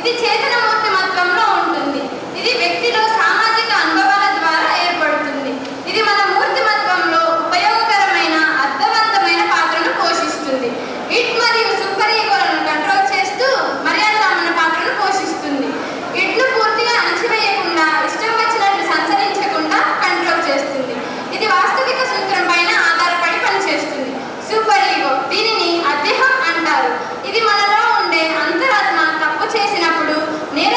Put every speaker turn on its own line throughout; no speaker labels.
ఇది చేతన మూర్తిమత్వంలో ఉంటుంది. ఇది వ్యక్తిలో సామాజిక అనుభవాల ద్వారా ఏర్పడుతుంది. ఇది మన మూర్తిమత్వంలో ఉపయోగకరమైన అర్థవంతమైన పాత్రను పోషిస్తుంది. ఇట్ మరియు సూపర్ ఈగోలను కంట్రోల్ చేస్తూ మర్యాదరామణ పాత్రను పోషిస్తుంది. ఇట్ను పూర్తిగా అణచివేయకుండా ఇష్టం వచ్చినట్లు సంచరించకుండా కంట్రోల్ చేస్తుంది. ఇది వాస్తవిక సూత్రం పైన ఆధారపడి పనిచేస్తుంది. సూపర్ ఈగో, దీనిని అదేహం అంటారు. ఇది మనలో ఉండే అంతరాత్మ తప్పు చేసినప్పుడు నేను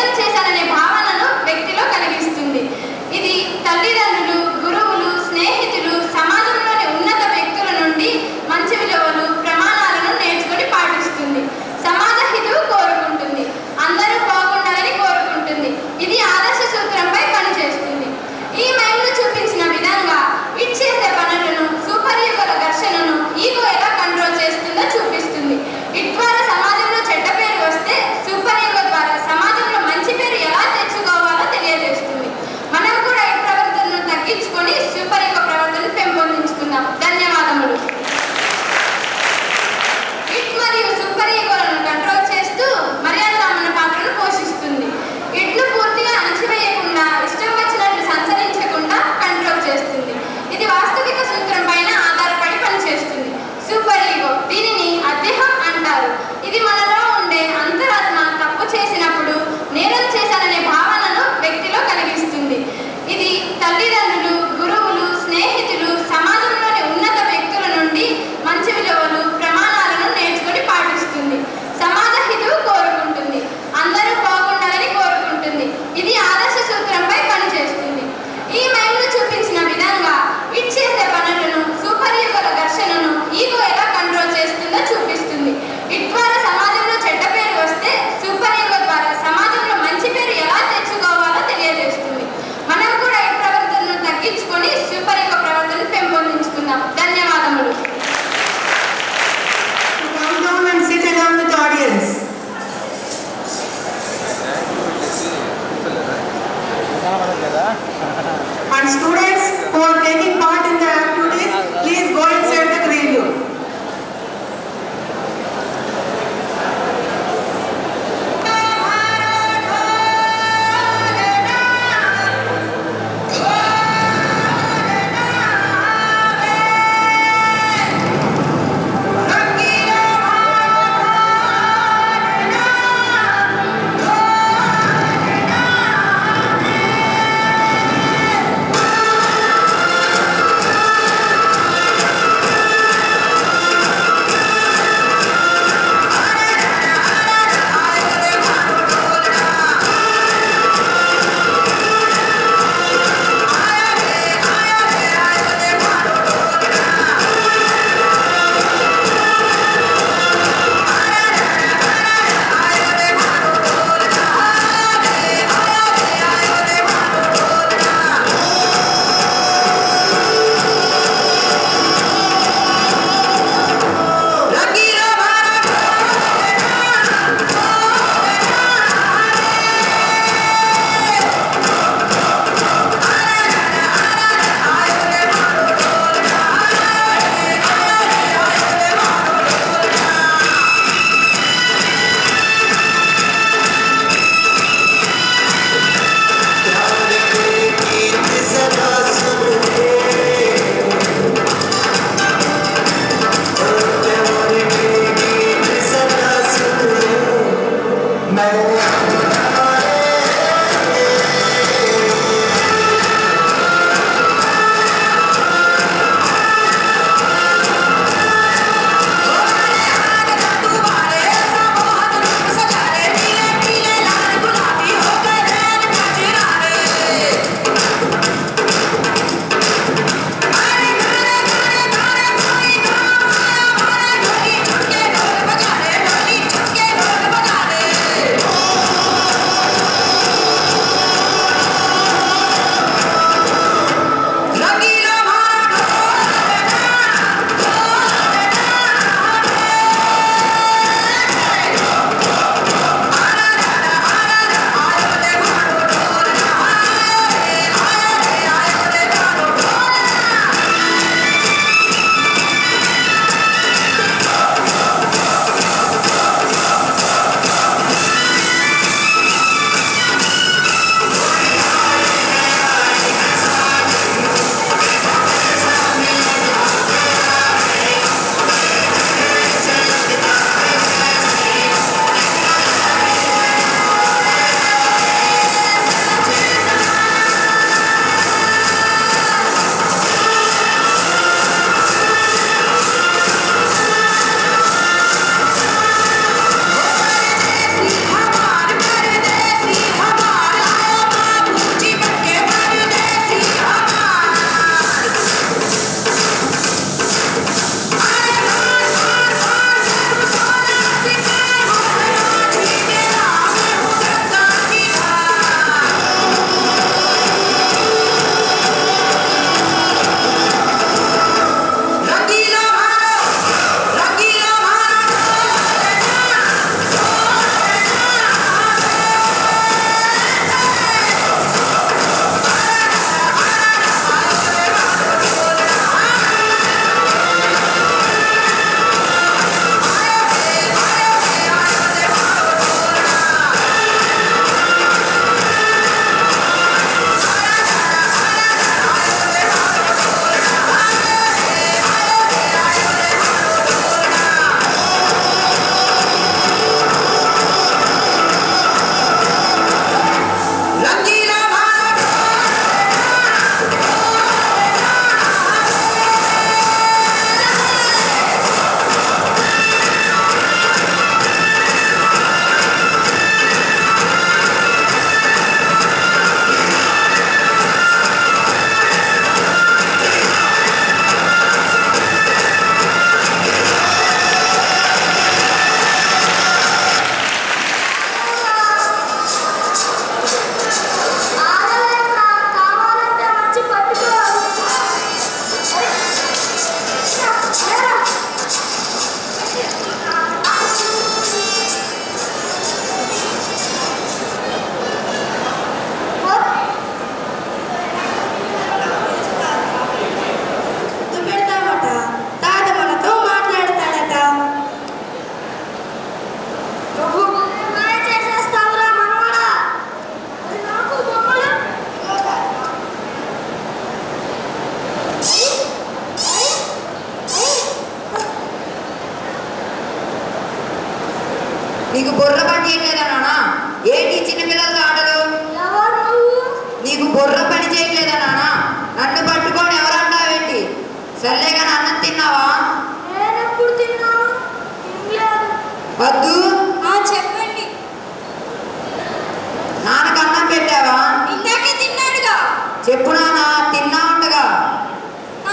చెప్పు నాన్న, తిన్నా ఉండగా.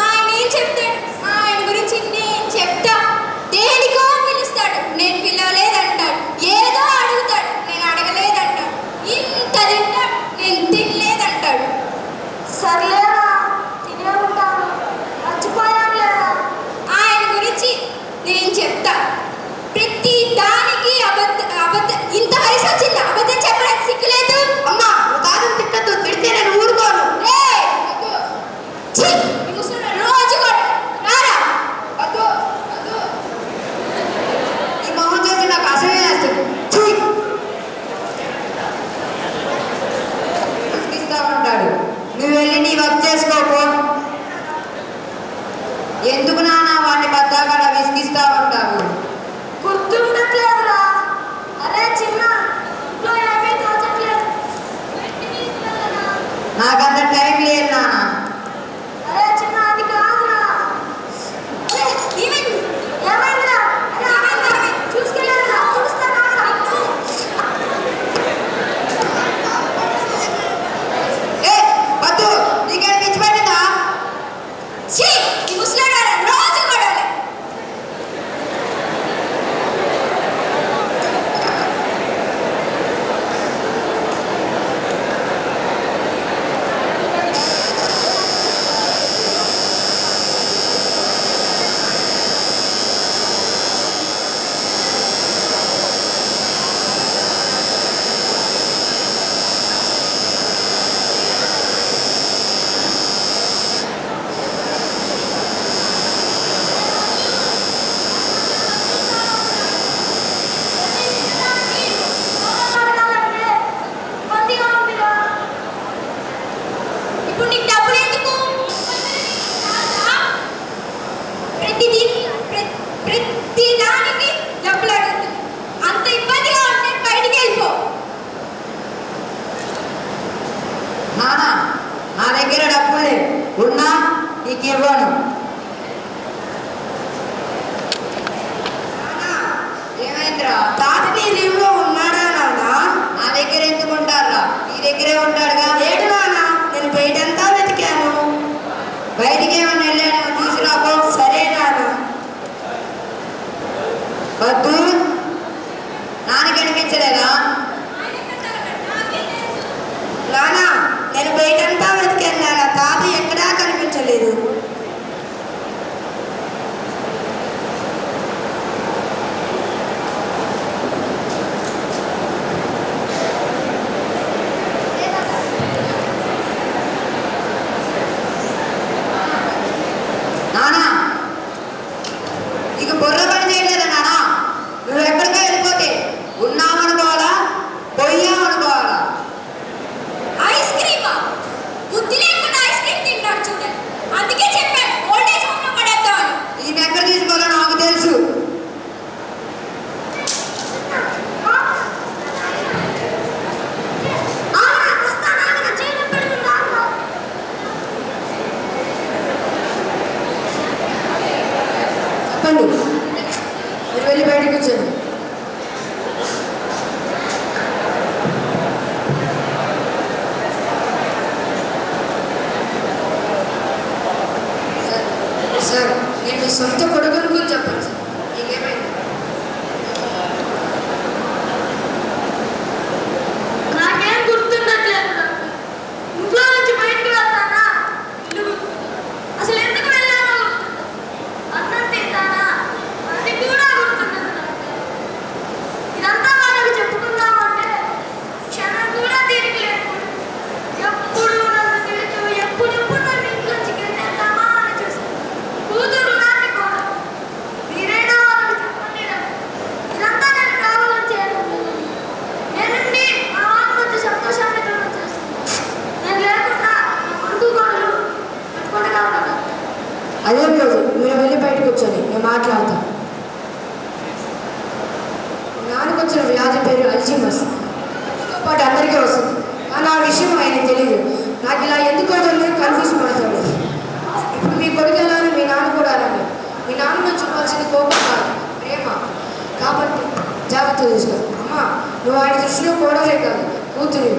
ఆయన ఏం చెప్తాడు? ఆయన గురించి నేను చెప్తా. దేనికో పిలుస్తాడు, నేను పిలవలేదంటాడు. ఏదో అడుగుతాడు, నేను అడగలేదంటాడు. ఇంత తింటాడు, నేను తినలేదంటాడు. సర్లేరా, తినే ఉంటాను, మర్చిపోయాను లేదా? ఆయన గురించి నేను చెప్తా. ప్రతి దానికి ఇంత వయసు వచ్చింది, అబద్ధం చెప్పడానికి సిగ్గులేదు?
అమ్మా, తాతం తిట్టద్దు, తిడితే నేను ఊరుకోను.
రోజు రారా.
ఈ మొహం చేసి నాకు అసహ్యం వేస్తుంది. విసిగిస్తా ఉంటాడు. నువ్వు వెళ్ళి నీ వర్క్ చేసుకోపో. ఎందుకు నాన్న వాడిని బద్దాగా విసిగిస్తా ఉంటావు?
గుర్తుండట్లేదురా. అరే చిన్న, ఇంట్లో ఏమీ తోచట్లేదు.
నాకంత టైం లేదు నాన్న.
అరే చిన్న, అది కాదురా. ఏమైందిరా? చూసుకెళ్ళారా? చూస్తానా?
ఏ వద్దు, నీకేం పిచ్చి పట్టిందా?
ఈ ముసలాడు రోజు గొడవలే. ఇప్పుడు నీకు డబ్బులు ఎందుకు? ప్రతి దానికి డబ్బులు అడుగుతుంది. అంత ఇబ్బందిగా ఉంటే బయటికి వెళ్ళిపో.
నాన్న, నా దగ్గర డబ్బులు లేవు, ఉన్నా నీకు ఇవ్వను. ఏమైందిరా?
తాతని లీవ్ లో ఉన్నాడా నాన్న?
నా దగ్గర ఎందుకు ఉంటారా? నీ దగ్గరే ఉంటాడుగా.
లేడు నాన్న, నేను బయటంతా వెతికాను.
బయటికి ఏమన్నా వెళ్ళాను, చూసిరాపో.
సరే నాన్న.
వద్దు, నాన్న కనిపించలేదా?
నాన్న, నేను బయటంతా వెతికాను నాన్న, తాత ఎక్కడా కనిపించలేదు.
నాన్న, నీకు బుర్ర పని చేయలేదా నాన్న? నువ్వు ఎక్కడికో వెళ్ళిపోతే ఉన్నామనుకోవాలా, పోయామనుకోవాలా?
ఐస్ క్రీమా? బుద్ధి లేకుండా ఐస్ క్రీమ్ తింటాడు చూడండి. అందుకే చెప్పాను ఓల్డేజ్ హోమ్ లో పడేద్దామని.
ఈయన ఎక్కడ తీసుకోవాలో నాకు తెలుసు.
చెప్పండి, మీరు వెళ్ళి బయటకు వచ్చాను. సార్, నేను మీ సొంత కొడుకుని గురించి చెప్పండి సార్. నీకేమైంది?
నాకేం గుర్తుండట్లేదు. ఇంట్లో నుంచి బయటకు వెళ్తానా? అసలు ఎందుకు వెళ్ళానో గుర్తుండదు. అన్నం తింటానా? అది కూడా గుర్తుండదు. ఇదంతా వాళ్ళకి చెప్పుకుందామంటే క్షణం కూడా తీరిక లేదు. ఎప్పుడు నన్ను తిడుతూ, ఎప్పుడెప్పుడు నన్ను ఇంట్లోంచి గెంటేద్దామా అని చూస్తాను. కూతురు లాంటి కూడా మీరైనా వాళ్ళకి చెప్పండి. ఇదంతా నేను కావాలని చేయలేదు. నేనండి మా వాళ్ళ మధ్య సంతోషాన్ని దూరం చేస్తాను. నేను లేకుండా నా కొడుకు కొడులు పెట్టుకుంటూ ఉంటాను.
అదేం లేదు, మీరు వెళ్ళి బయటకు వచ్చాను, నేను మాట్లాడతాను. నాన్నకు వచ్చిన వ్యాధి పేరు అల్జీమస్. పాటు అందరికీ వస్తుంది, కానీ ఆ విషయం ఆయన తెలియదు. నాకు ఇలా ఎందుకో తెలియదు, కన్ఫ్యూజ్ పడతాడు. ఇప్పుడు మీ కొడుకు వెళ్ళాలి, మీ నాన్న కూడా అలానే. మీ నాన్న నుంచి చూపాల్సింది కోపం కాదు, ప్రేమ. కాబట్టి జాగ్రత్త తీసుకో. అమ్మ, నువ్వు ఆయన దృష్టిలో కోడలే కాదు, కూతురు.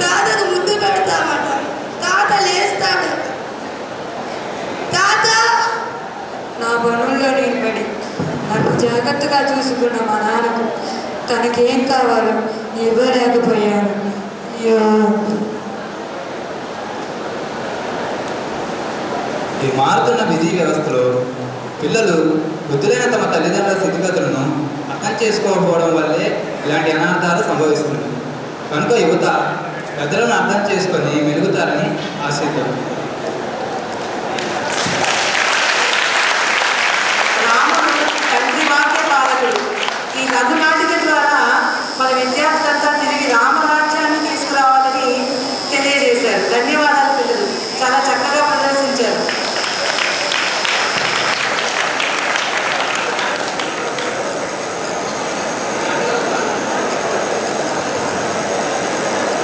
తాతకు ముద్దు పెడతామట. తాత లేస్తాడు. తాత! నా పనుల్లో నేను పడి నన్ను జాగ్రత్తగా చూసుకున్న మా నాన్నకు తనకేం కావాలో ఇవ్వలేకపోయాను. అయ్యో.
ఈ మారుతున్న బిజీ వ్యవస్థలో పిల్లలు బుద్ధులైన తమ తల్లిదండ్రుల స్థితిగతులను అర్థం చేసుకోకపోవడం వల్లే ఇలాంటి అనార్థాలు సంభవిస్తున్నాయి. కనుక యువత పెద్దలను అర్థం చేసుకొని మెలుగుతారని ఆశిద్దాం.
రాముడు తండ్రి వాక్య పాలకుడు. ఈ కథ నాటిక ద్వారా మన విద్యార్థులంతా తిరిగి రామరాజ్యాన్ని తీసుకురావాలని తెలియజేశారు. ధన్యవాదాలు పిల్లలు, చాలా చక్కగా ప్రదర్శించారు.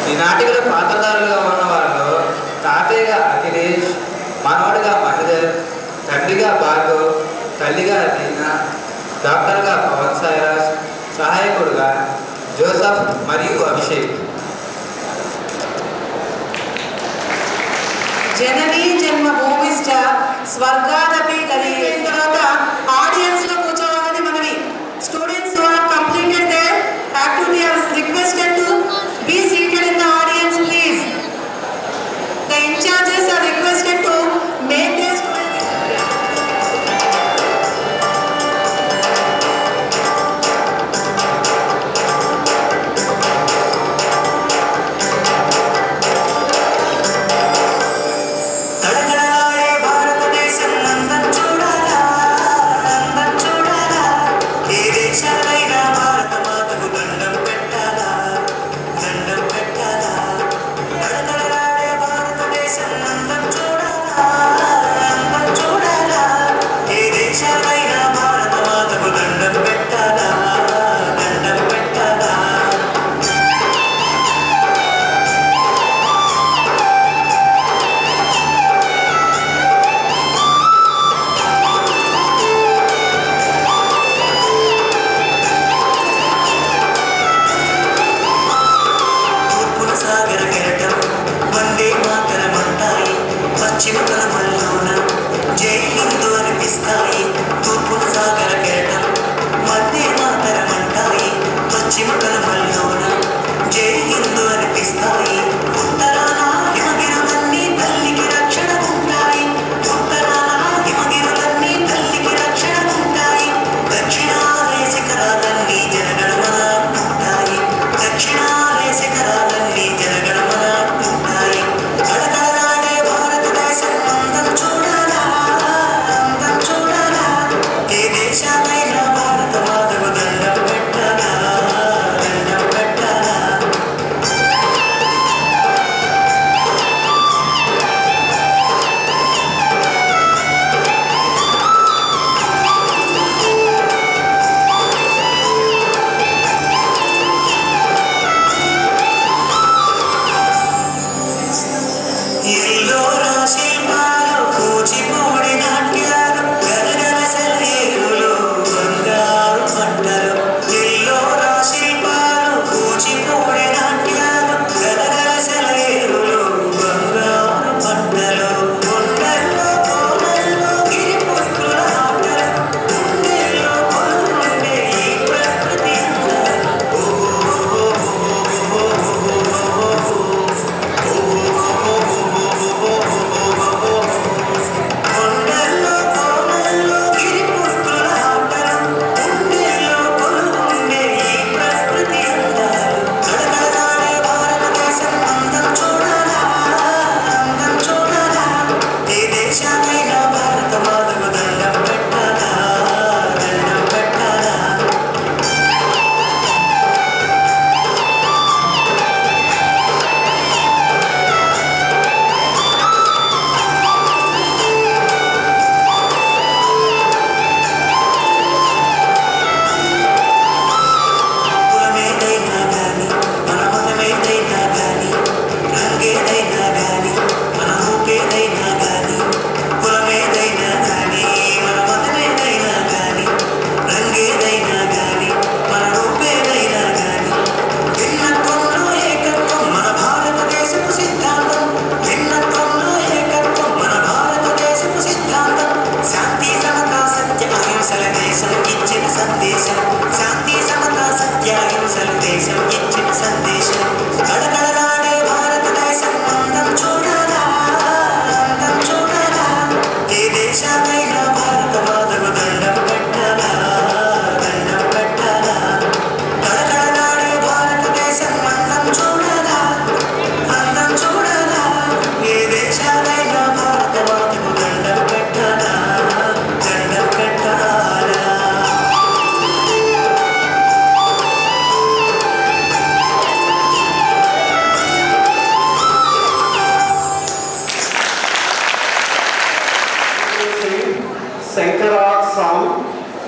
ఈ నాటికలో పాత్రధారులుగా ఉన్న వారిలో తాతయ్యగా అఖిలేష్, మనవడిగా మహిదర్, తండ్రిగా భార్గవ్, తల్లిగా దీనా, డాక్టర్గా పవన్ సాయిరాజ్, సహాయకుడుగా జోసఫ్ మరియు అభిషేక్.
జననీ జన్మ భూమిష్ట స్వర్గాదపి గరీయే. తర్వాత ఆడియన్స్ లో కూర్చోవాలని మనవి. Students who have completed their activity are requested to be seated in the audience, please. The in charges are requested to make their students. తడతడలాడే భారతదేశం నంద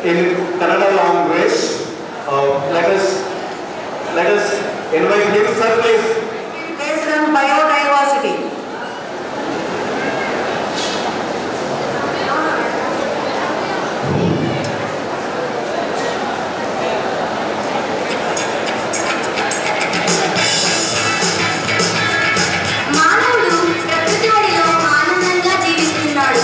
in Kannada language. Let us invite him, sir, please.
Based on biodiversity.
మానవుడు ప్రకృతి ఒడిలో ఆనందంగా జీవిస్తున్నాడు.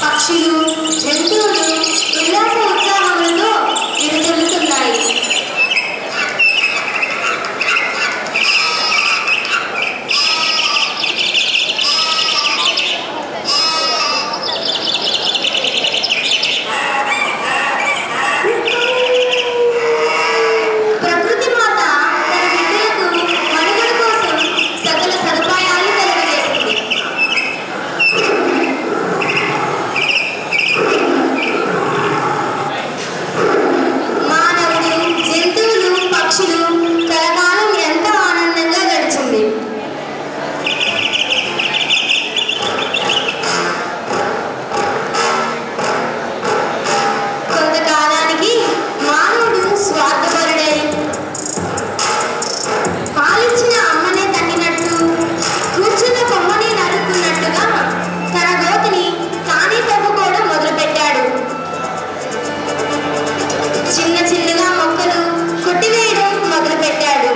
పక్షులు, జంతువులు ఉల్లాస ఉత్సాహములతో విరజిల్లుతున్నాయి. ప్రకృతి మాత తన బిడ్డలకు మనుగడ కోసం సకల సదుపాయాలు కలుగజేసింది. మానవుడు, జంతువులు, పక్షులు కలకాలం ఎంతో ఆనందంగా గడిచింది. కొంతకాలానికి మానవుడు స్వార్థపరుడై పాలిచ్చిన అమ్మనే తన్నినట్టు, కూర్చున్న కొమ్మని నరుక్కున్నట్టుగా తన గోతిని తానే తవ్వుకోవడం మొదలుపెట్టాడు. చిన్న చిన్నగా మొక్కలు కొట్టివేయడం మొదలుపెట్టాడు.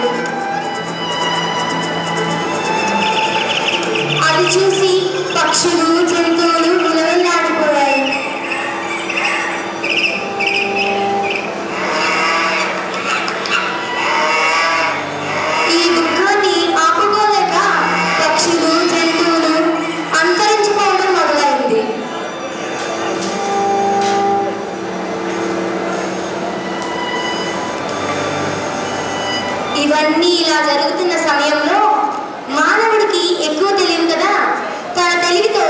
అది చూసి పక్షులు, జంతువులు విలవిల్లాడిపోయాయి. ఈ దుఃఖాన్ని ఆపుకోలేక పక్షులు, జంతువులు అంతరించిపోవడం మొదలైంది. ఇవన్నీ ఇలా జరుగుతున్న సమయంలో మానవుడికి ఎక్కువ తెలియదు కదా, తన తెలివితో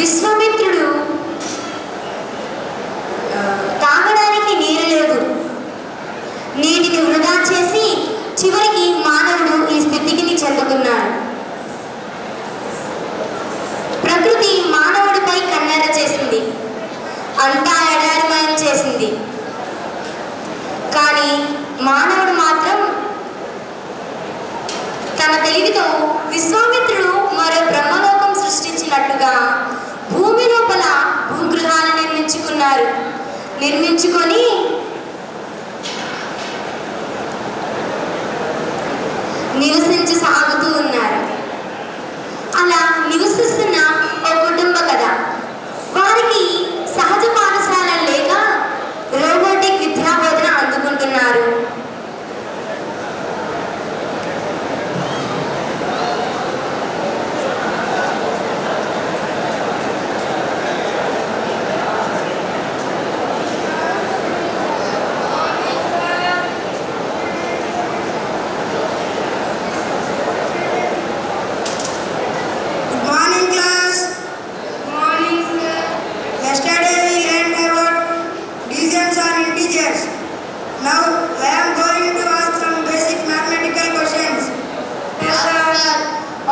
విశ్వామిత్రుడు తాగడానికి నీరు లేదు, నీటిని వృధా చేసి చివరికి మానవుడు ఈ స్థితికి చెందుకున్నాడు. ప్రకృతి మానవుడిపై కన్నెర చేసింది, అంతా ఎడారిమయం చేసింది. కానీ మానవుడు మాత్రం తన తెలివితో విశ్వామిత్రుడు మరో బ్రహ్మలోకం సృష్టించినట్టుగా భూమి లోపల భూగృహాలను నిర్మించుకొని నివసించి సాగుతూ ఉన్నారు. అలా నివసిస్తున్న ఓ కుటుంబ కథ. వారికి సహజ పాఠశాల లేక రోబోటిక్ విద్యాబోధన అందుకుంటున్నారు.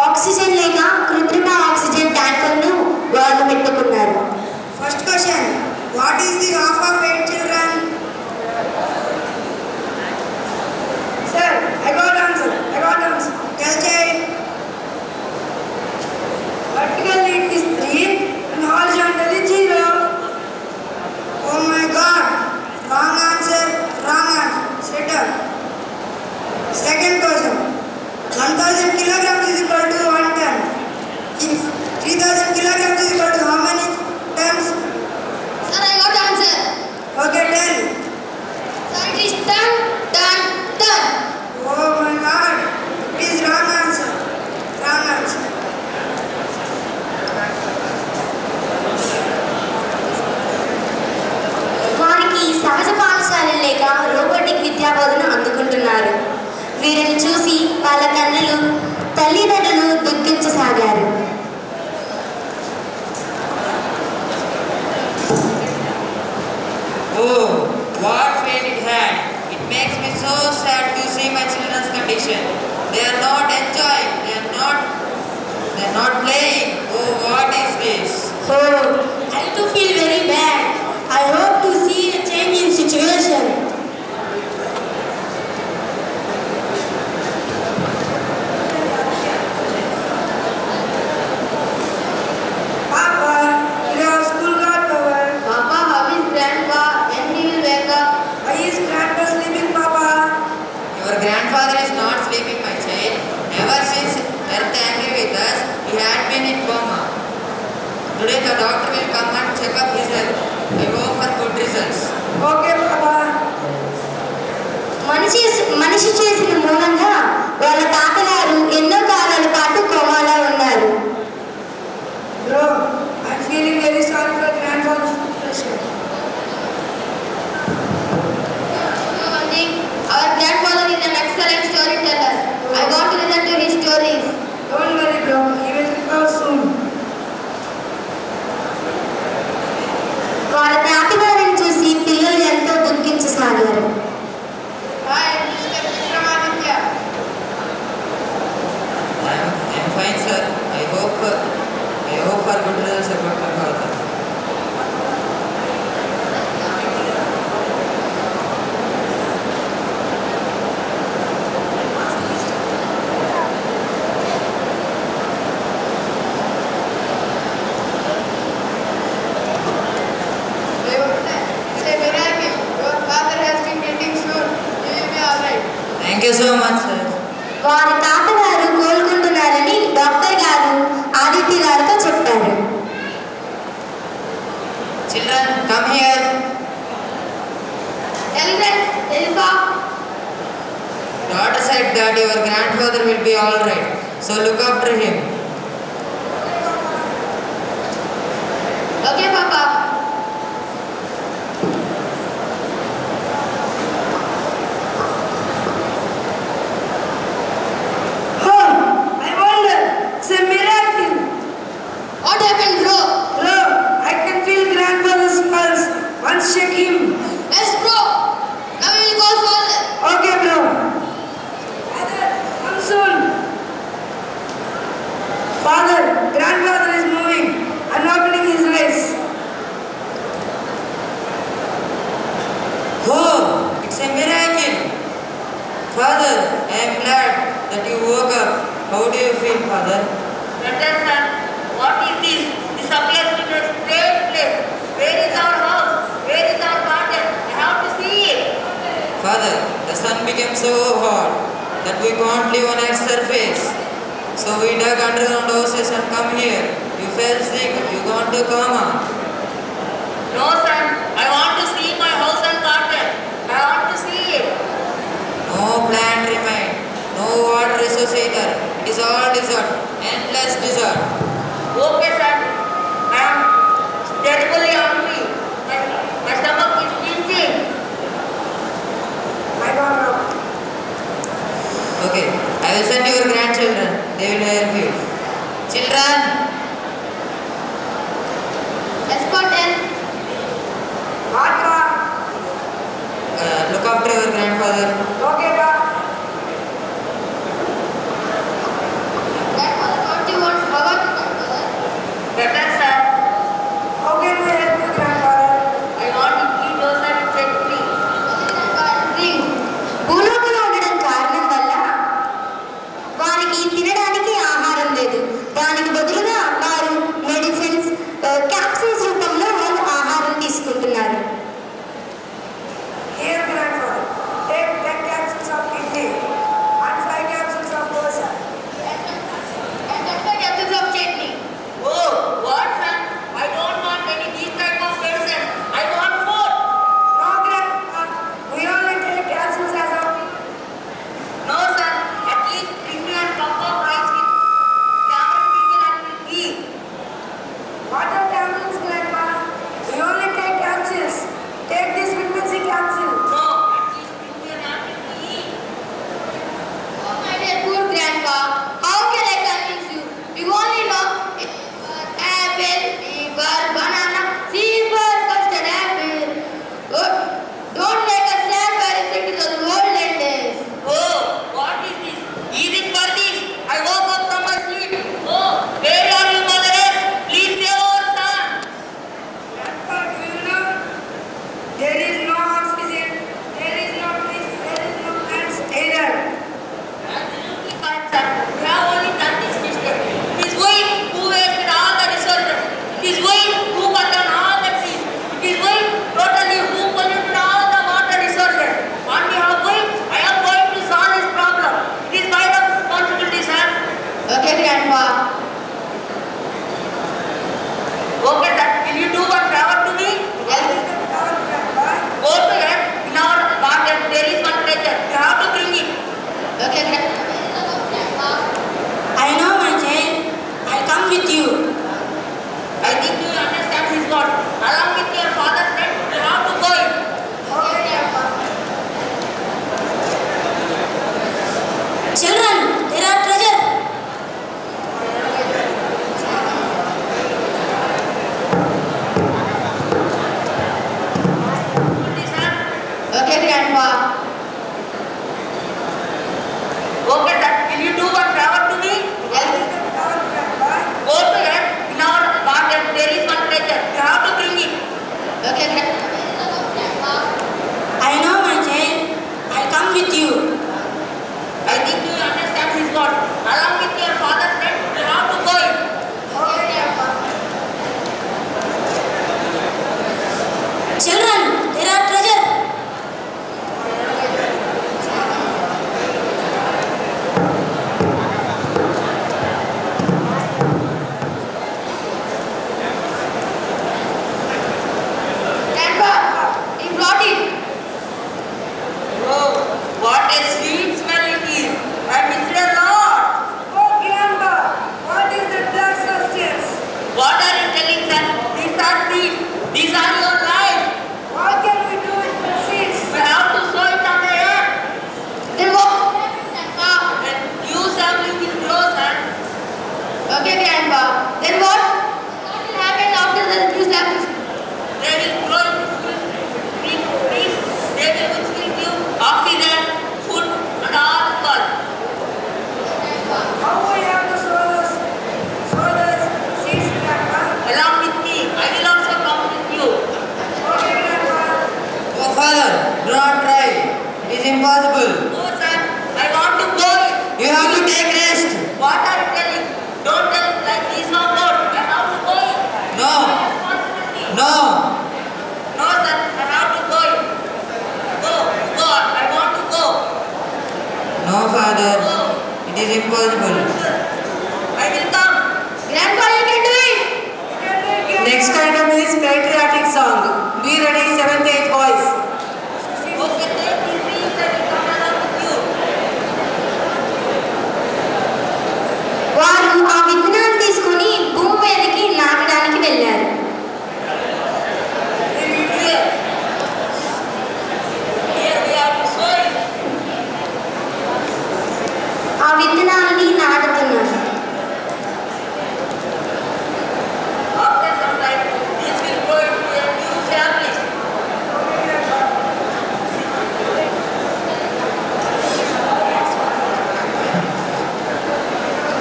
ఆక్సిజన్ లేక కృత్రిమ ఆక్సిజన్ ట్యాంకర్ను వాళ్ళు పెట్టుకున్నారు.
First question, what is the half of 8 children? Sir, I got answer. Tell child. Vertically it is 3 and horizontally 0. Oh my God, wrong answer. Sit down. Second question, 1000 kilograms is equal to 1 ton. If 3000 kilograms is equal to how many tons?
Sir, I got answer.
వాళ్ళ కన్నులు తల్లిదండ్రులు దుఃఖించసాగారు.
Oh, what fate it had. It makes me so sad to see my children's condition. They are not enjoying, they are not playing. Oh, what is this?
Oh, I too feel very bad. I hope to see a change in situation.
Papa, your school got covered.
Papa, how is grandpa? When he will wake up?
Why is grandpa sleeping, Papa?
Your grandfather is not sleeping, my child. Ever since Earth angry with us, he had been in coma. Today the doctor will come and check up his health. I hope for good results.
Okay, Papa.
మనిషి చేసిన మూలంగా వాళ్ళ తాతగారు ఎన్నో కాలాల పాటు కోమాలో ఉన్నారు.
Bro, I'm feeling very sorry for grandfather's situation.
One thing, our grandfather is an excellent storyteller. I want to listen to his stories.
Don't worry, bro. He will recover soon.
వాళ్ళ తాతగారిని చూసి పిల్లలు ఎంతో దుఃఖించసాగారు.
Hi, Mr. Vikramaditya.
I am fine, sir. I hope for good results about my father.
It's a miracle. Your father has been getting soon. You will be alright.
Thank you so much, sir.
వారి తాతగారు కోలుకుంటున్నారని doctor గారు ఆదిత్య గారితో చెప్పారు.
Children, come here.
Elders, Elsa.
Doctor said that your grandfather will be all right. So look after him.
Okay, Papa.
Oh, I wonder. It's a miracle.
What happened, bro?
Bro, I can feel grandfather's pulse. Once check him.
Yes, bro. Now we will call father.
Okay, bro. Father, come soon. Father, grandfather is moving and opening his eyes.
Oh, it's a miracle. Father, I am glad that you woke up. How do you feel, Father?
Brother, son, what is this? This appears to be a strange place. Where is our house? Where is our garden? I have to see it.
Father, the sun became so hot that we can't live on its surface. So we dug underground houses and come here. You fell sick. You gone to coma.
No, son, I want to see my house and garden. I want to see it.
No plant remained. No water associated. It is all desert. Endless desert.
Okay, son, I am terribly hungry. My stomach is pinching.
My God, bro.
Okay, I will send your grandchildren. They will help you. Children,
Escort and
What, bro?
look after your grandfather.
Okay, bro.
grandmother, what do you want? How about you, grandmother?
Brother, son,
How can we help you, grandfather?
I want to eat dosa with chutney.
Drink.
భూలోకంలో ఉండడం కారణం వల్ల వారికి తినడానికి ఆహారం లేదు. దానికి బదులుగా
with you.
I think you understand his word. Along with your father's friend, you have to go it.
Children, there are treasure.
Okay, Grandpa.
Okay, sir. Will you do one favor to me? Go to it. In our garden, there is one treasure. You have to bring it.
Okay, Grandpa.
I know, my child. I'll come with you.
I think you understand his word. Along with your father's friend, you have to go it.
Children, there are treasure.
Grandpa, he brought it.
Oh, what a sweet smell it is. I miss it a lot.
Oh, Grandpa, what is the black substance?
What are you telling, sir? These are seeds. These are your life.
What can we do with the seeds?
We have to sow it on the earth.
Then what? Grandpa.
And use everything close, sir.
Okay, Grandpa. Then what? What will happen after the use that?
They will grow into trees. They will give oxygen, food, and all God.
How we have to sow the seeds, Grandpa?
Along with me, I will also come with you.
Okay, Grandpa.
Oh, Father, do not try. It is impossible.
Oh, sir, I want to go.
You have to take rest.
What are you telling? Don't tell like this no more. I have to go.
No.
Responsibility.
No.
No, sir, I have to go. Go. I want to go.
No, Father.
Go.
It is impossible.
I will come.
Grandpa, you can do it.
Next item is patriotic song. Be ready, 7th, 8th boys.
Okay, take these leaves and will come along with you.
వారు ఆ విత్తనాలు తీసుకుని భూమి మీదకి నాటడానికి వెళ్ళారు.
Here. Here we have to sow it.
ఆ విత్తనాలని నాటుతున్నారు.
After some time, this will grow into a new family.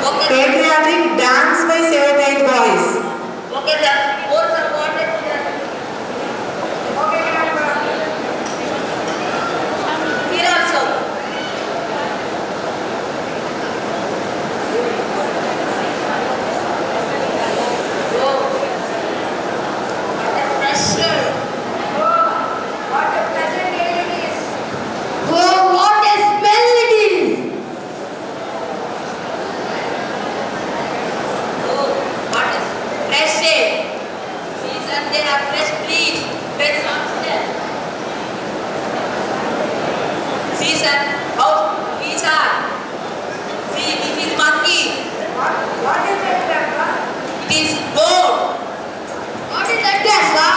Okay,
Patriotic dance by 7th, 8th boys.
okay, sir. Pour some water here.
Okay, Grandpa.
Here also. Oh, what a pressure.
What a pleasant day it is.
Oh, what a smell it is.
Oh, what a fresh day. See, sir, they are fresh trees. Fresh oxygen. See, sir, how trees are. See, this is monkey.
What is that, Grandpa?
It is goat.
What is that, Grandpa?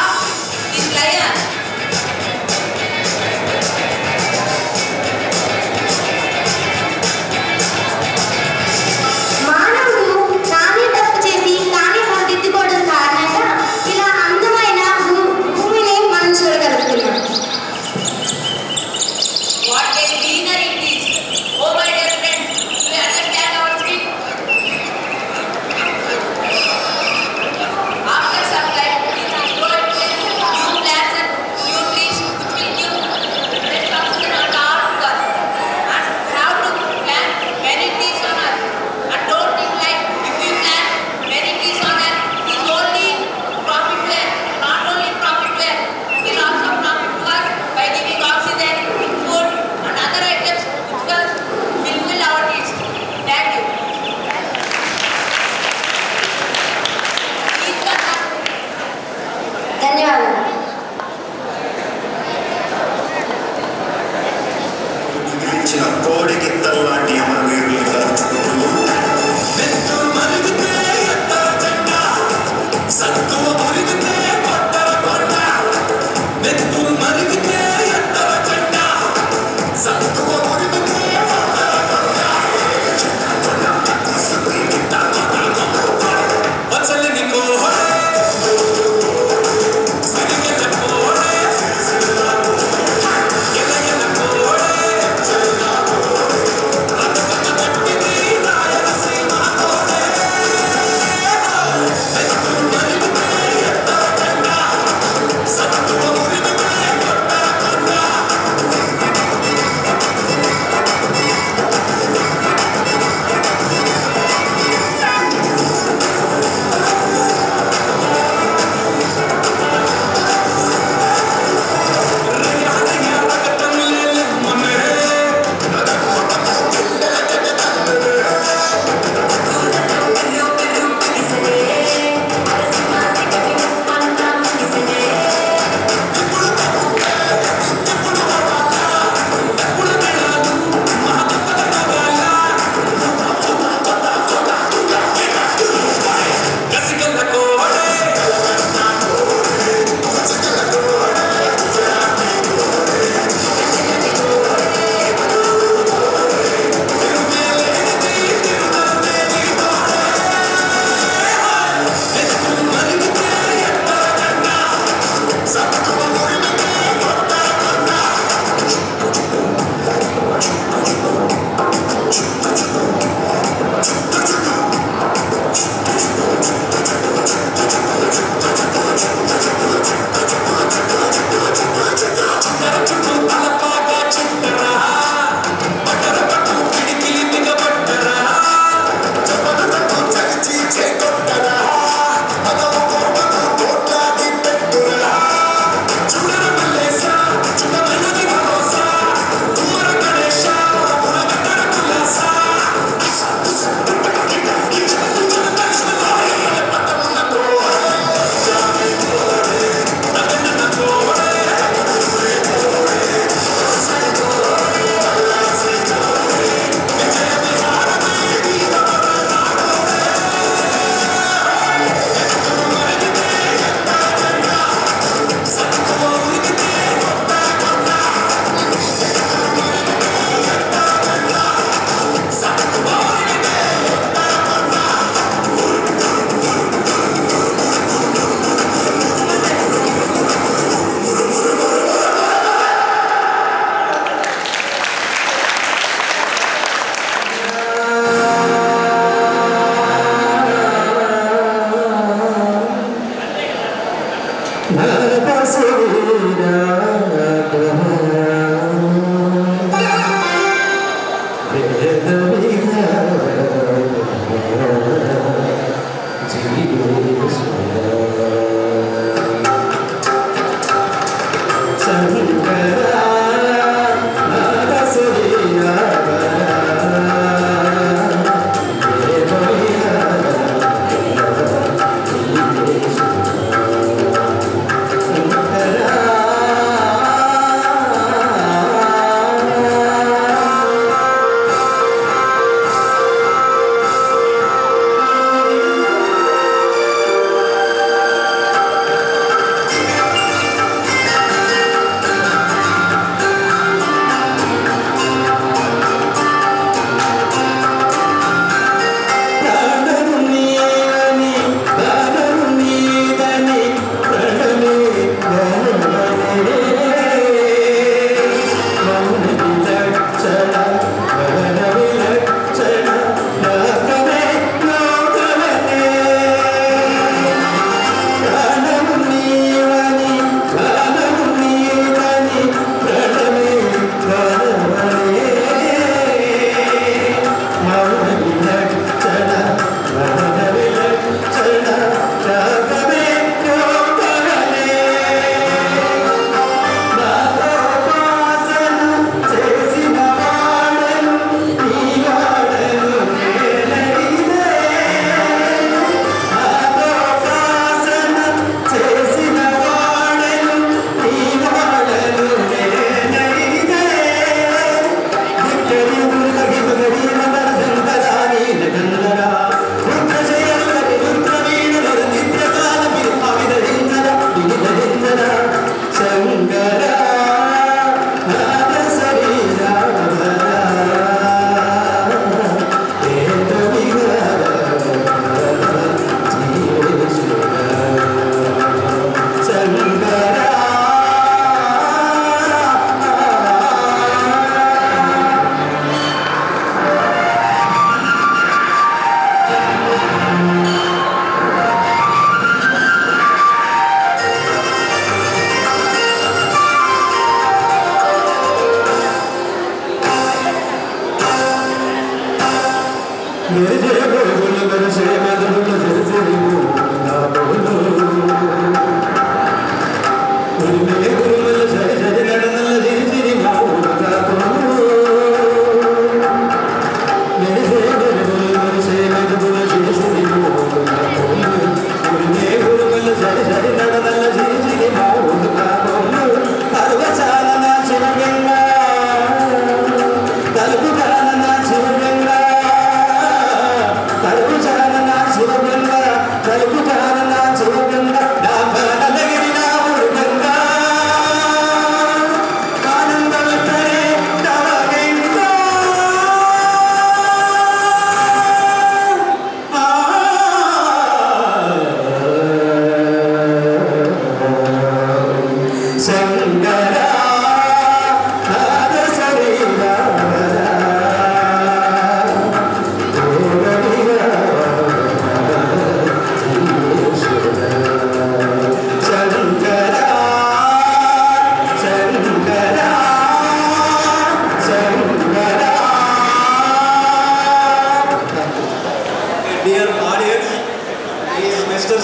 It is lion.
మానవుడు తానే తప్పు చేసి తానే సరిదిద్దుకోవడం కారణంగా ఇలా అందమైన భూమిని మనం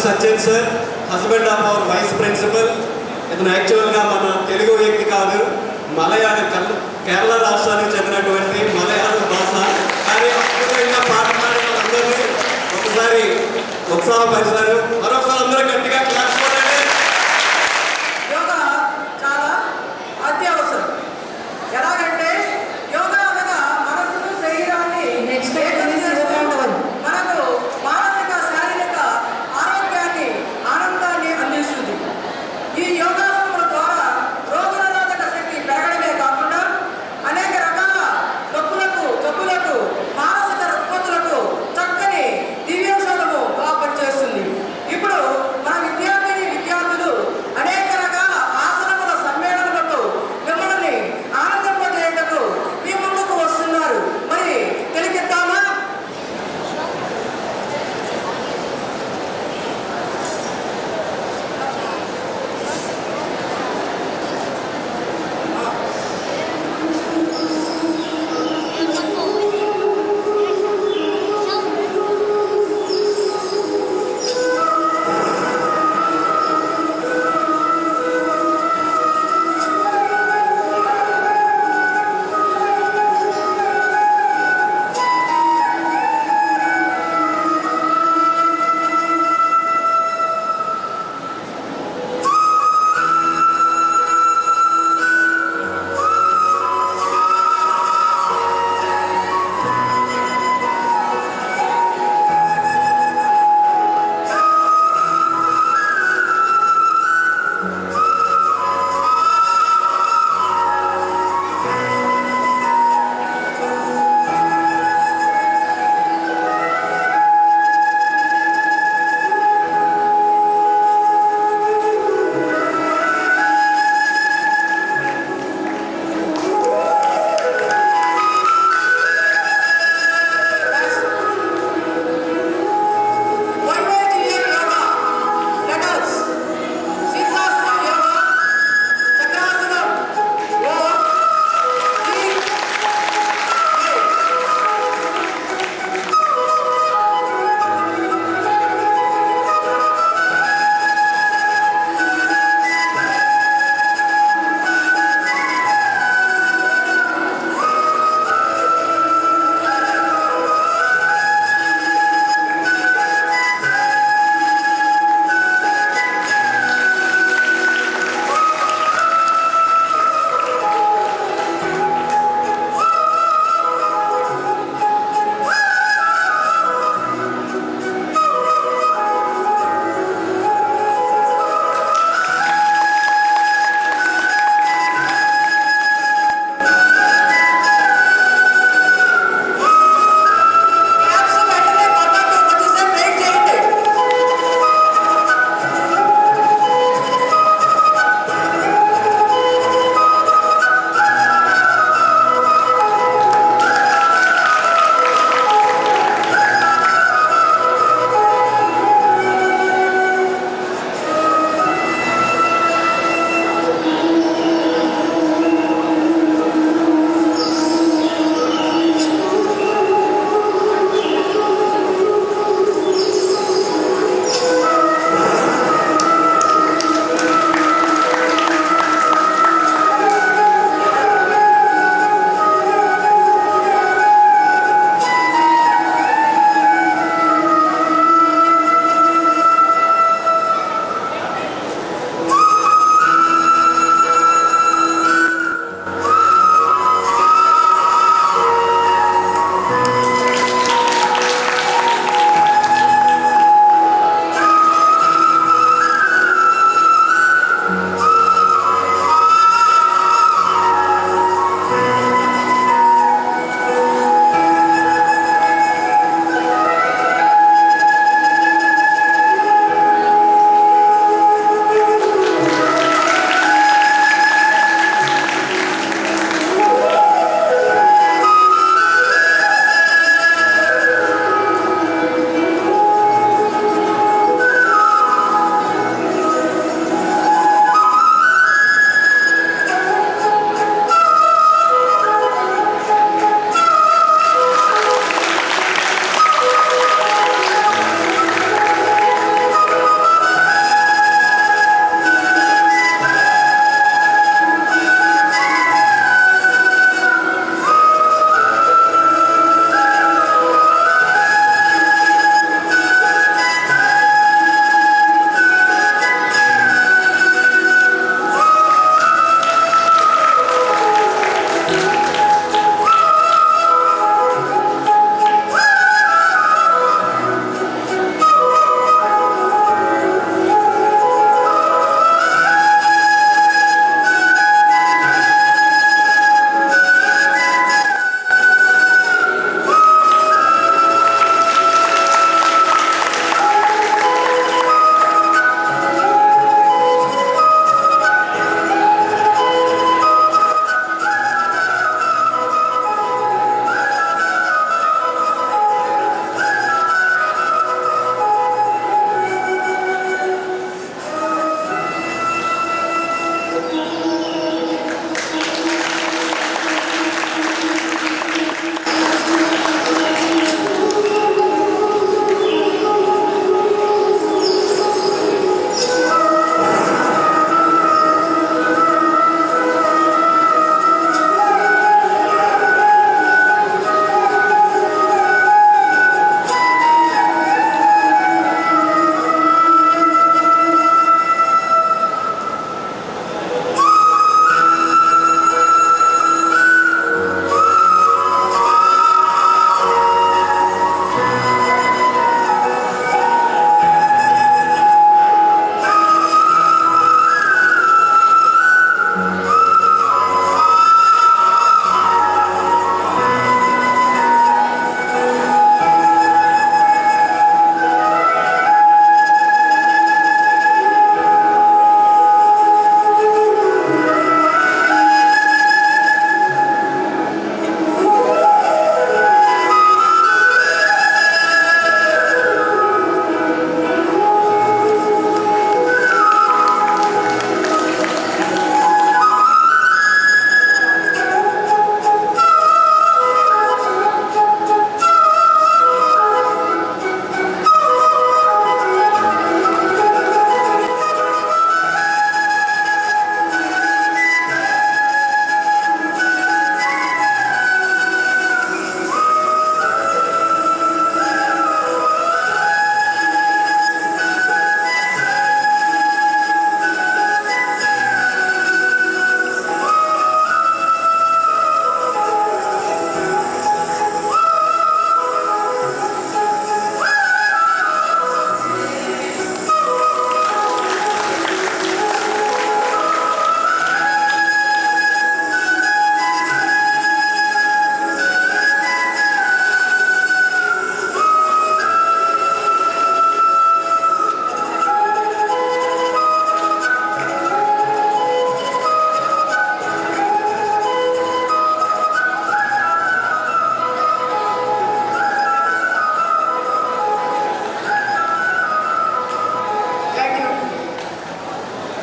Sachin sir, husband of our vice principal. ఇతను యాక్చువల్గా మన తెలుగు వ్యక్తి కాదు, మలయాళ కేరళ రాష్ట్రానికి చెందినటువంటి మలయాళ భాష. కానీ అద్భుతంగా పాట పాడిన అందరినీ ఒకసారి ఉత్సాహపరిచారు. మరొకసారి అందరూ గట్టిగా క్లాస్ కొట్టండి.
యోగా చాలా అత్యవసరం. ఎలాగంటే యోగా అనగా మనసును శరీరాన్ని మనకు మానసిక శారీరక ఆరోగ్యాన్ని ఆనందాన్ని అందిస్తుంది. ఈ యోగాసనముల ద్వారా రోగనిరోధక శక్తి పెరగడమే కాకుండా అనేక రకాల జబ్బులకు మానసిక రుగ్మతులకు చక్కని దివ్యౌషధము పనిచేస్తుంది.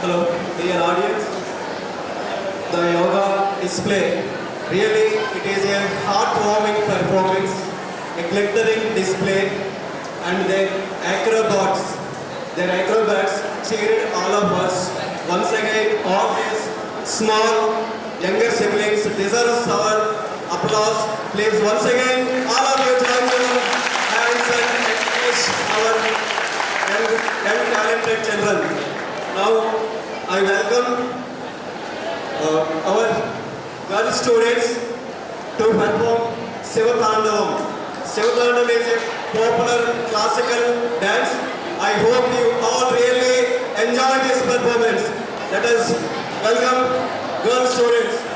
Hello, dear audience. The yoga display, really it is a heartwarming performance, a glittering display, and their acrobats cheered all of us. Once again, all these small younger siblings deserve our applause. Please, once again, all of you join your hands and encourage our young talented children. Now, I welcome our girl students to perform Sivatandavam. Sivatandavam is a popular classical dance. I hope you all really enjoy this performance. Let us welcome girl students.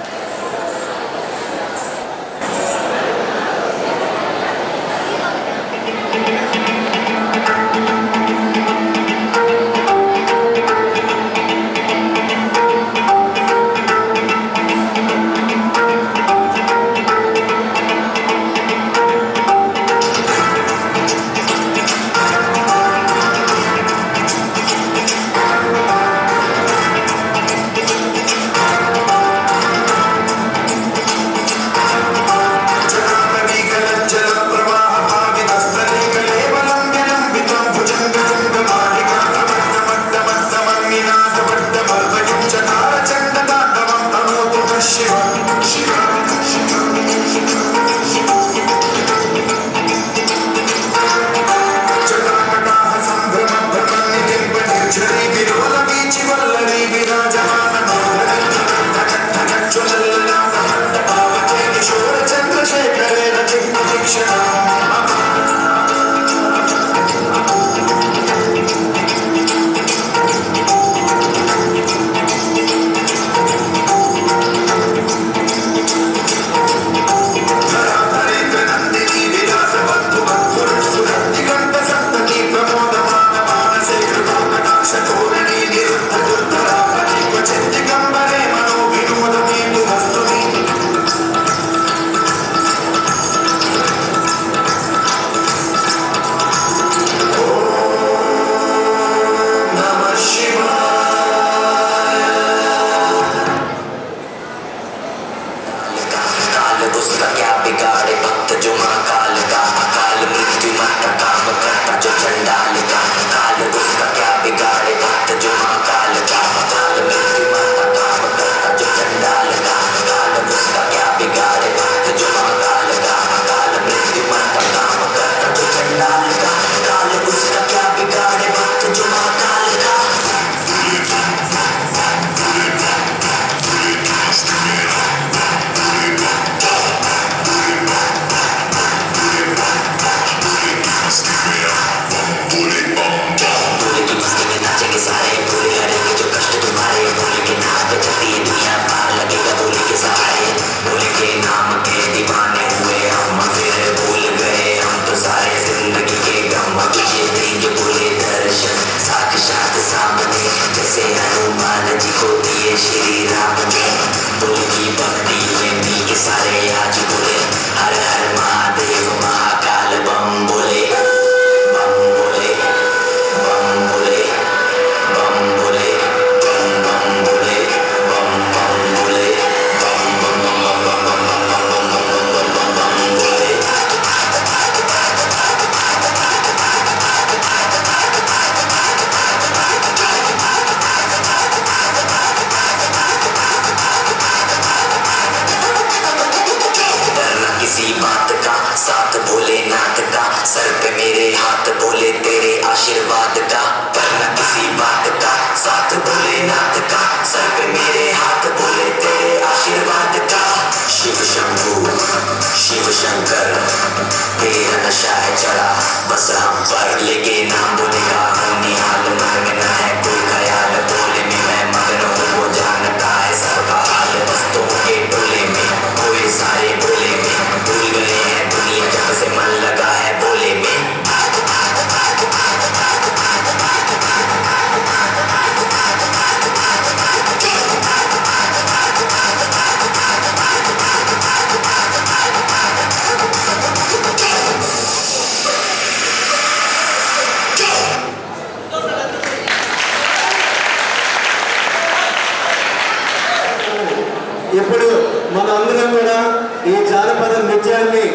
జానపద నృత్యాన్ని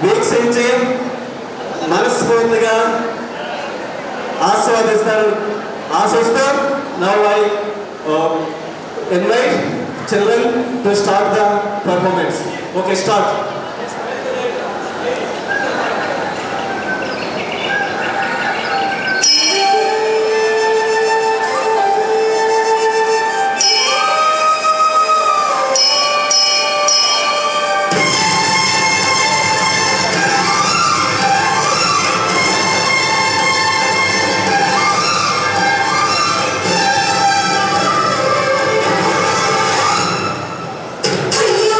వీక్షించి మనస్ఫూర్తిగా ఆస్వాదిస్తారు ఆశిస్తూ now I invite children to start the performance. Okay, start.
Hey,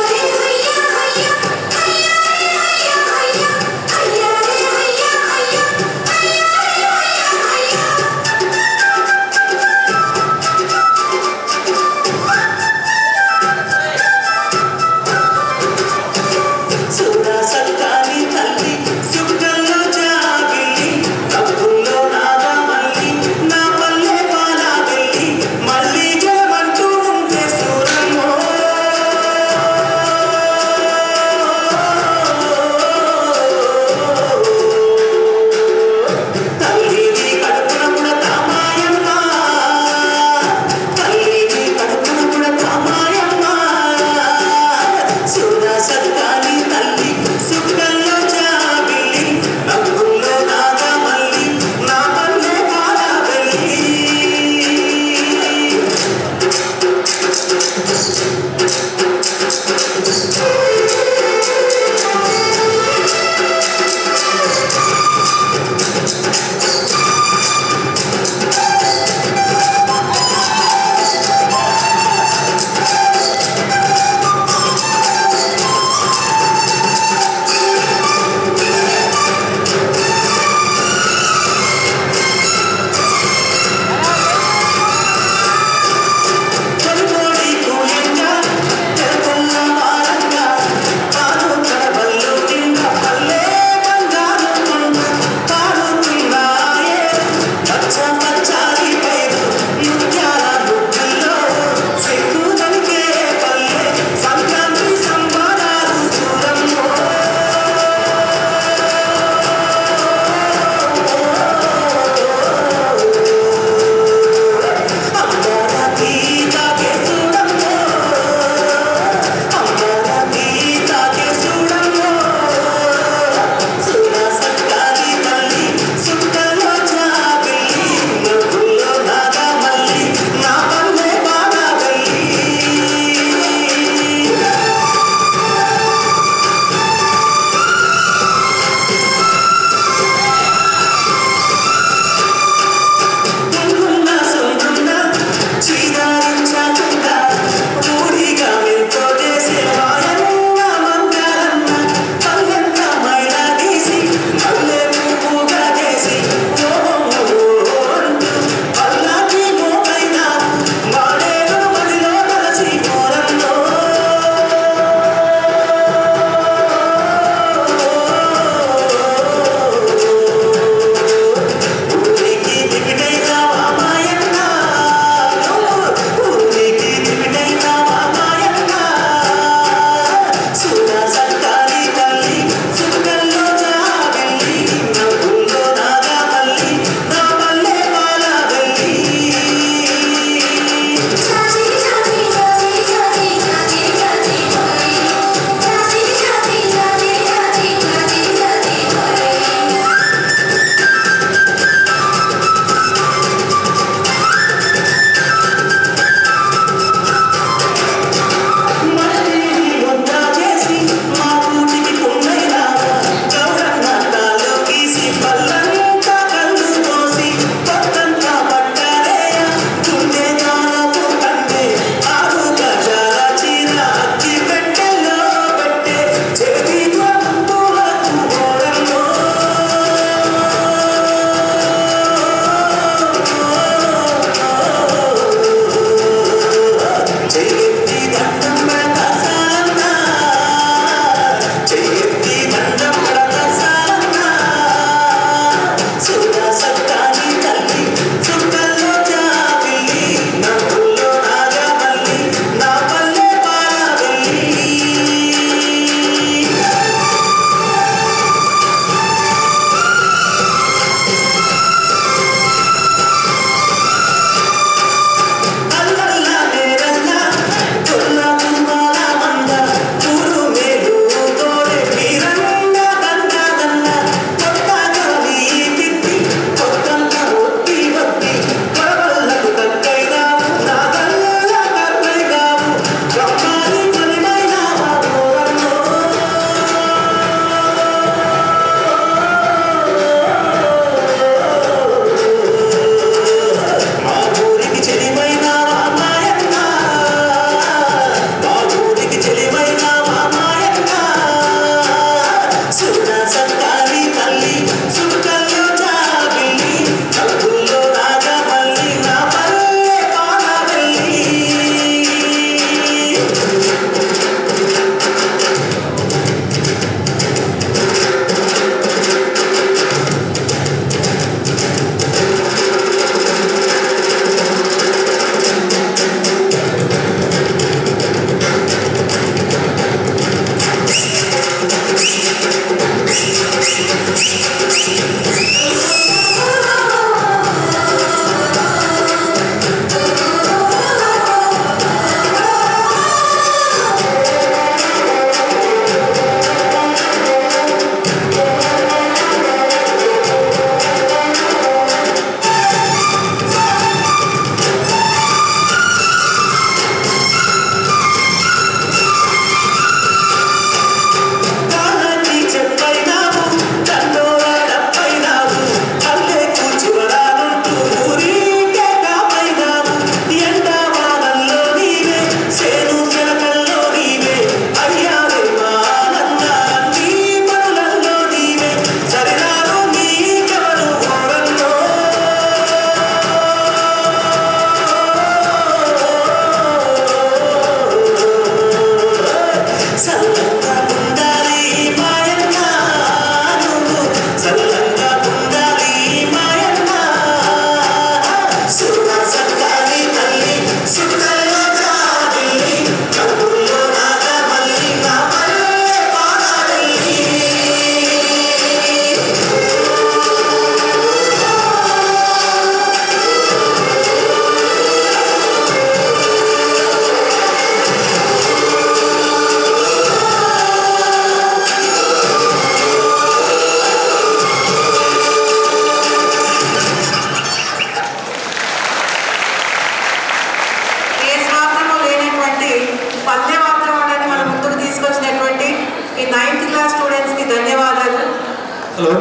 hello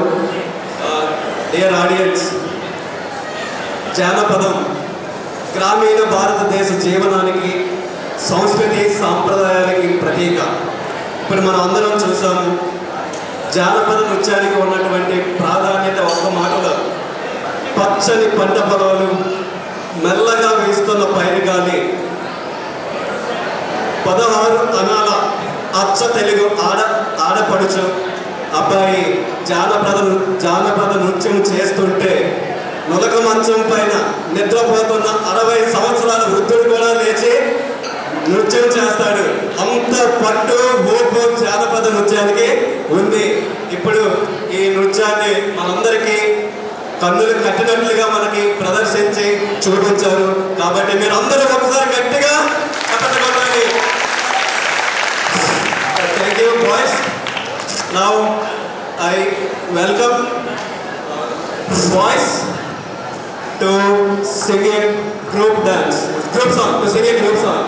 dear audience, జానపదం గ్రామీణ భారతదేశ జీవనానికి, సంస్కృతి సాంప్రదాయాలకి ప్రతీక. ఇప్పుడు మనం అందరం చూసాము జానపద నృత్యానికి ఉన్నటువంటి ప్రాధాన్యత. ఒక్క మాటలో పచ్చని పంట పొలాలు, మెల్లగా వీస్తున్న పైరుగాలి, 16 అనాల అచ్చ తెలుగు ఆడపడుచు అబ్బాయి జానపద నృత్యం చేస్తుంటే నులక మంచం పైన నిద్రపోతున్న 60 సంవత్సరాల వృద్ధుడు కూడా లేచి నృత్యం చేస్తాడు. అంత పట్టు ఊపు జానపద నృత్యానికి ఉంది. ఇప్పుడు ఈ నృత్యాన్ని మనందరికీ కన్నులు కట్టినట్లుగా మనకి ప్రదర్శించి చూపించారు. కాబట్టి మీరు అందరూ ఒకసారి గట్టిగా కట్టబడాలి. Thank you boys. Now I welcome boys to sing a group song, to sing a group song.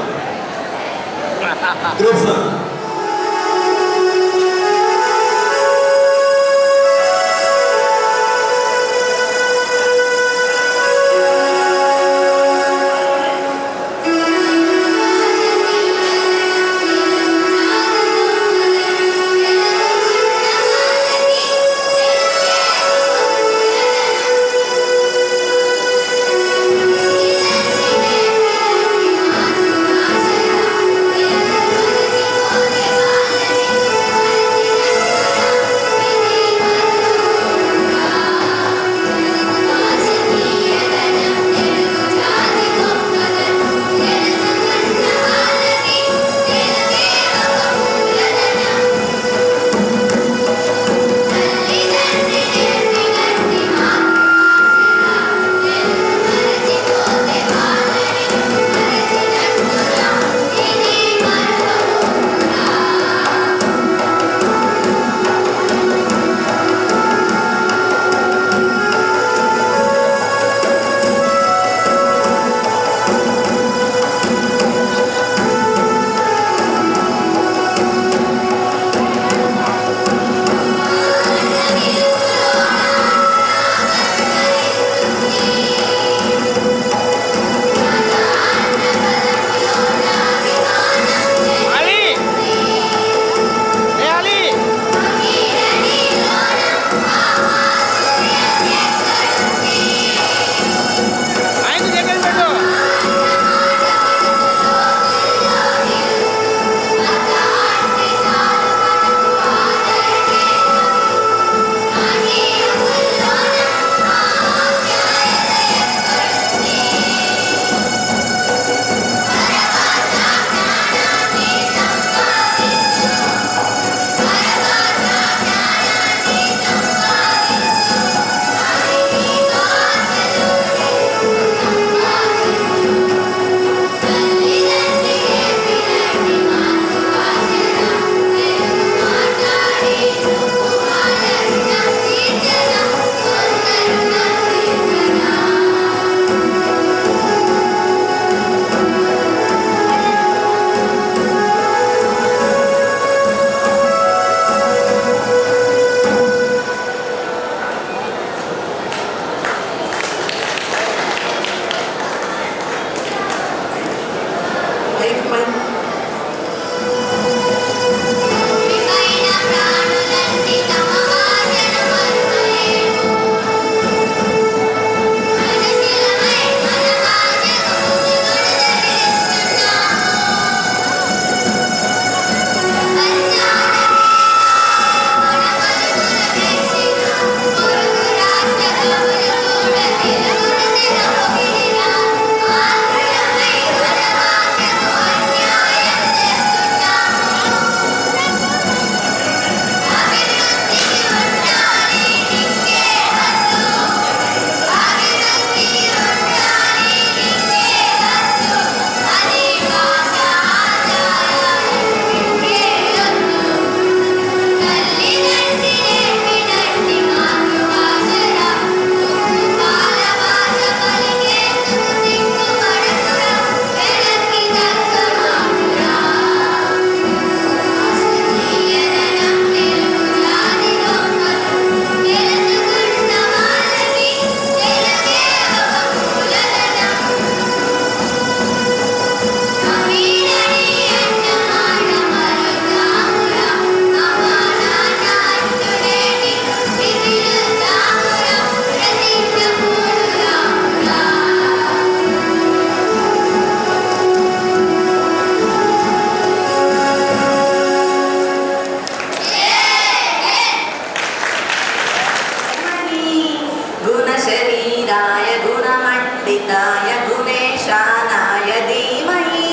गुणमण्डिताय गुणेशानाय धीमहि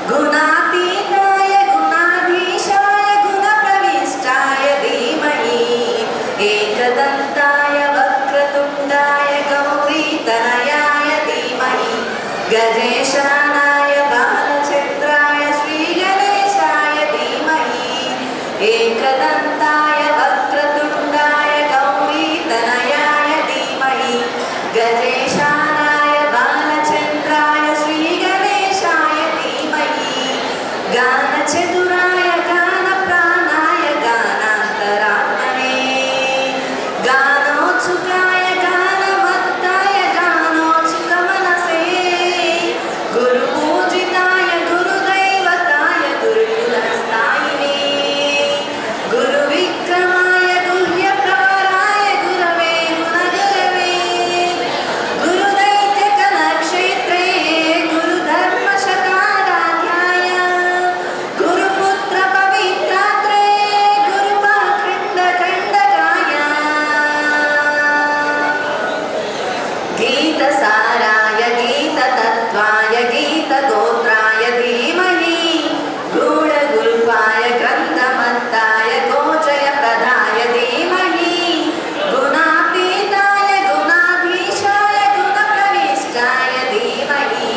गुणातीताय गुणाधीशाय गुणप्रविष्टाय धीमहि एकदन्ताय वक्रतुण्डाय गौरीतनयाय धीमहि गजेशानाय बालचन्द्राय श्रीगणेशाय धीमहि एकदन्ताय वक्रतुण्डाय गौरीतनयाय धीमहि गजेशानाय बालचन्द्राय श्रीगणेशाय धीमहि गानचतुराय गानप्राणाय गानान्तरात्मने गानोत्सुकाय गानमत्ताय गानोत्सुकमनसे गुरुपूजिताय गुरुदैवताय गुरुकुलस्थायिने गुरुविक्रमाय गुह्यप्रवराय गुरवे गुणगुरवे गुरुदैत्यकलक्षेत्रे गुरुधर्मशताराध्याय गुरुपुत्रपवित्रात्रे गुरुपाखण्डखण्डकाय गीतसाराय गीततत्त्वाय गीतगोत्राय धीमहि गूढगुल्पाय ग्रन्थमत्ताय गोचयप्रदाय धीमहि गुणातीताय गुणाधीशाय गुणप्रविष्टाय धीमहि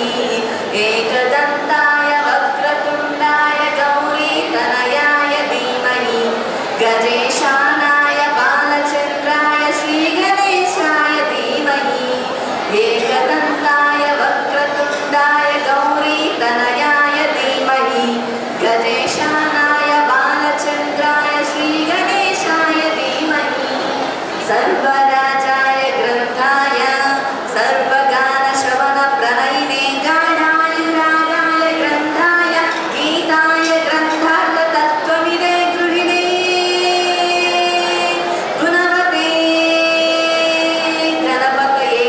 एकदन्ताय वक्रतुण्डाय गौरीतनयाय धीमहि गजेशानाय बालचन्द्राय श्रीगणेशाय धीमहि एकदन्ताय वक्रतुण्डाय गौरीतनयाय धीमहि गजेशानाय बालचन्द्राय श्रीगणेशाय धीमहि सर्वराजाय ग्रन्थाय सर्वगानश्रवणप्रणयिने गाढायुरागाय ग्रन्थाय गीताय ग्रन्थार्थतत्त्वविदे गृहिणे गुणवते गणपतये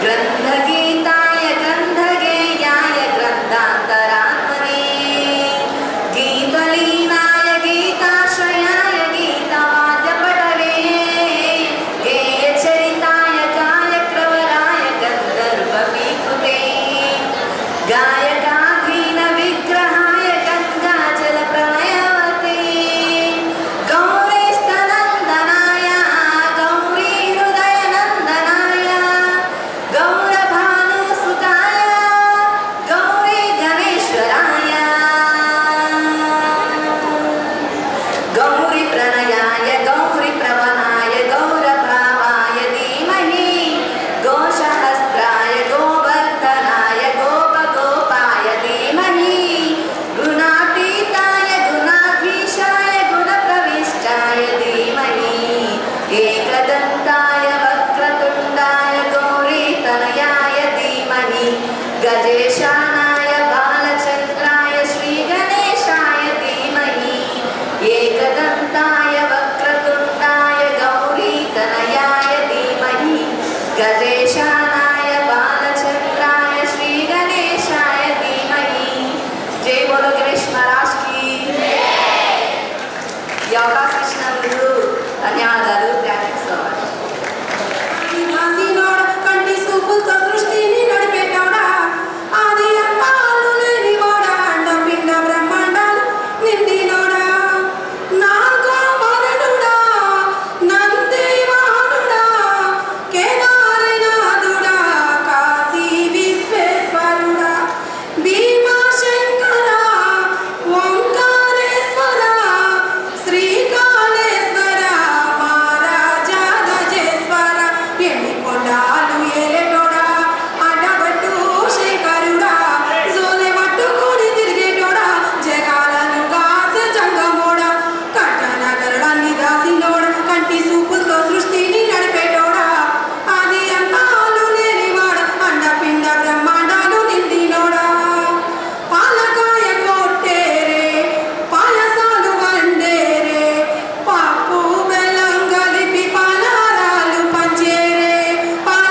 ग्रन्थगीताय ग्रन्थगेयाय ग्रन्थान्तरात्मने गीतलीनाय गीताश्रयाय गीतवाद्यपटवे गेयचरिताय गायक्रवराय गन्धर्ववीकृते गायकाधीनविग्रहाय गङ्गाजलप्रणयवते गौरीस्तनन्दनाय गौरीहृदयनन्दनाय गौरभानुसुताय गौरीगणेश्वराय गौरीप्रणयाय गौरीप्रवणाय गौरभावाय धीमहि गोशहस्त्राय गोवर्धनाय गोपगोपाय धीमहि गुणातीताय गुणाधीशाय गुणप्रविष्टाय धीमहि एकदन्ताय वक्रतुण्डाय गौरीतनयाय धीमहि गजेशानाय बालचन्द्राय श्रीगणेशाय धीमहि एकदन्ताय वक्रतुण्डाय गौरीतनयाय धीमहि गजेशानाय बालचन्द्राय श्रीगणेशाय धीमहि जय बोलो गणेश महाराज की ఈ అవకాశం ఇచ్చినందుకు ధన్యవాదాలు. Thank you so much.
ఆదినాసినోడ కంటి చూపుతో సృష్టిని నడిపేటోడా ఆది అంతాలు లేనివాడా అండపిండ బ్రహ్మాండాలు నిండినోడా నాగా మరణుడా నంది వాహనుడా కేదారనాథుడా కాశీ విశ్వేశ్వరుడా భీమశంకర ఓంకారేశ్వర శ్రీకాళేశ్వర మహారాజా గజేశ్వర ఎండికొండాలు ఏలేటోడా అడ్డబట్టు శేఖరుడా జోలె పట్టుకొని తిరిగేటోడా జగాలను కాసే జంగమోడా కట్టనగరడాన్ని దాసినోడా కంటి చూపులతో సృష్టిని నడిపేటోడా ఆది అంతాలు లేనివాడా అండపిండ బ్రహ్మాండాలు నిండినోడా పాలకాయ కొట్టేరే పాయసాలు వండేరే పప్పు బెల్లం కలిపి పలారాలు పంచేరే పాల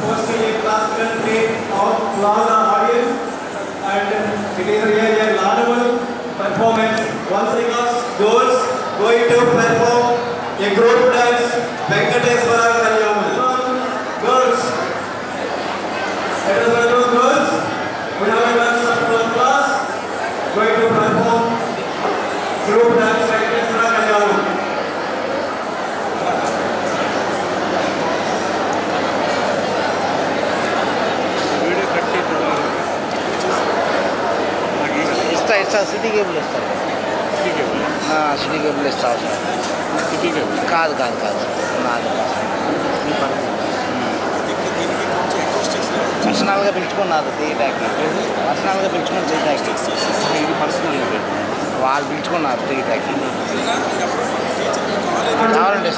hosting a classical play of Plaza audience, and it is really a laudable performance. Once again, girls going to perform a group dance, Venkateswara Kalyanam. Girls, let us welcome girls. We have a dance class going to perform group dance, Venkateswara Kalyanam.
ఇస్తా city cable ఇస్తారు city cable ఇస్తా అవసరం కాదు నాది పర్సనల్గా పిలుచుకున్నారు తీయటానికి పర్సనల్గా పిలుచుకొని చేయటానికి వాళ్ళు పిలుచుకున్నారు తీయటానికి కావాలంటే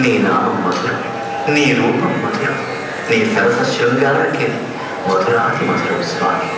నీ నామం మధురం, నీ రూపం మధురం, నీ సరస శృంగారకి మధురాతి మధురం స్వామి.